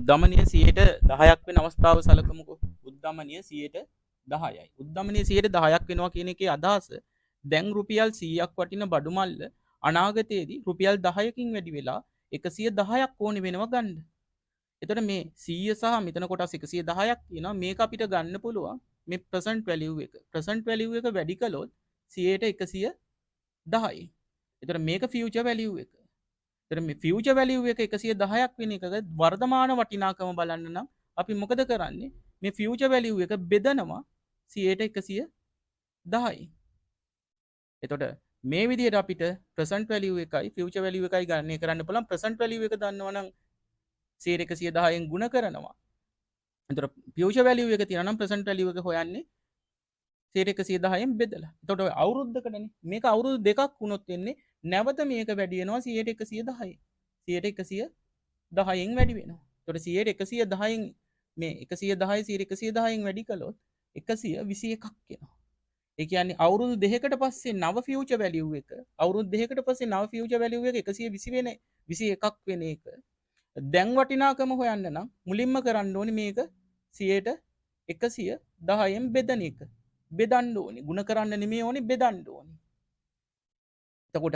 උද්ධමනය 10%ක් වෙන අවස්ථාව සලකමුකෝ. උද්ධමනය 10%යි. උද්ධමනය 10%ක් වෙනවා කියන එකේ අදහස දැන් රුපියල් 100ක් වටින බඩු මල්ල අනාගතයේදී රුපියල් 10කින් වැඩි වෙලා 110ක් ඕනේ වෙනවා ගන්න. එතකොට මේ 100 සහ මෙතන කොටස් 110ක් තියෙනවා. මේක අපිට ගන්න පුළුවන් මේ ප්‍රසන්ට් වැලියු එක. ප්‍රසන්ට් වැලියු එක වැඩි කළොත් 100ට 110යි. එතකොට මේක ෆියුචර් වැලියු එක. එතකොට මේ ෆියුචර් වැලියු එක 110ක් වෙන එකක වර්තමාන වටිනාකම බලන්න නම් අපි මොකද කරන්නේ? මේ ෆියුචර් වැලියු එක බෙදනවා 100ට 110යි. එතකොට මේ විදිහට අපිට ප්‍රසන්ට් වැලියු එකයි ෆියුචර් වැලියු එකයි ගණනය කරන්න පුළුවන්. ප්‍රසන්ට් වැලියු එක දන්නවා නම් 110න් ගුණ කරනවා. එතකොට ෆියුචර් වැලියු එක තියෙනවා නම් ප්‍රසන්ට් වැලියු එක හොයන්නේ 110න් බෙදලා. එතකොට අවුරුද්දකටනේ. මේක අවුරුදු දෙකක් වුණොත් වෙන්නේ නැවත මේක වැඩි වෙනවා 110යි. 110න් වැඩි වෙනවා. එතකොට 110න් මේ 110 110න් වැඩි කළොත් 121ක් එනවා. ඒ කියන්නේ අවුරුදු දෙකකට පස්සේ නව ෆියුචර් වැලියු එක අවුරුදු දෙකකට පස්සේ නව ෆියුචර් වැලියු එක 120 වෙන 21ක් වෙන එක දැන් වටිනාකම හොයන්න නම් මුලින්ම කරන්න ඕනේ මේක 110න් බෙදන එක. බෙදන්න ඕනේ. ಗುಣ කරන්න නෙමෙයි ඕනේ බෙදන්න ඕනේ. එතකොට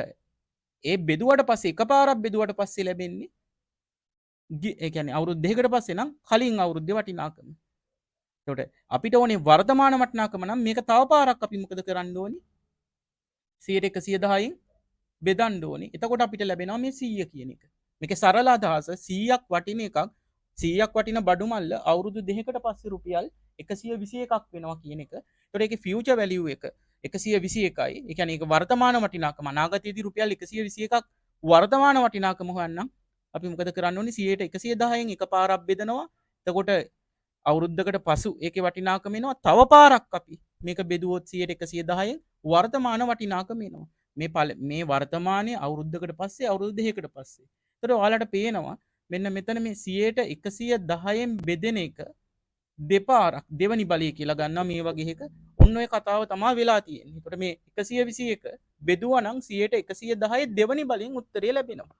ඒ බෙදුවට පස්සේ එකපාරක් බෙදුවට පස්සේ ලැබෙන්නේ ඒ කියන්නේ අවුරුදු දෙකකට පස්සේ නම් කලින් අවුරුද්දේ වටිනාකම. එතකොට අපිට ඕනේ වර්තමාන වටිනාකම නම් මේක තව පාරක් අපි මොකද කරන්න ඕනේ? 110න් බෙදන්න ඕනේ. එතකොට අපිට ලැබෙනවා මේ 100 කියන එක. මේකේ සරල අදහස 100ක් වටින එකක් 100ක් වටින බඩු මල්ල අවුරුදු දෙකකට පස්සේ රුපියල් 121ක් වෙනවා කියන එක. එතකොට ඒකේ ෆියුචර් වැලියු එක 121යි. ඒ කියන්නේ ඒක වර්තමාන වටිනාකම. අනාගතයේදී රුපියල් 121ක් වර්තමාන වටිනාකම හොයන්නම් අපි මොකද කරන්න ඕනේ? 110න් එකපාරක් බෙදනවා. එතකොට අවුරුද්දකට පසු ඒකේ වටිනාකම එනවා. තව පාරක් අපි මේක බෙදුවොත් 110න් වර්තමාන වටිනාකම එනවා. මේ වර්තමානයේ අවුරුද්දකට පස්සේ අවුරුදු දෙකකට පස්සේ. එතකොට ඔයාලට පේනවා මෙන්න මෙතන මේ 110න් බෙදෙන එක දෙපාරක් දෙවනි බලය කියලා ගන්නවා මේ වගේ එක. ඔන්න ඔය කතාව තමයි වෙලා තියෙන්නේ. එතකොට මේ 121 බෙදුවා නම් 110 දෙවනි බලයෙන් උත්තරය ලැබෙනවා.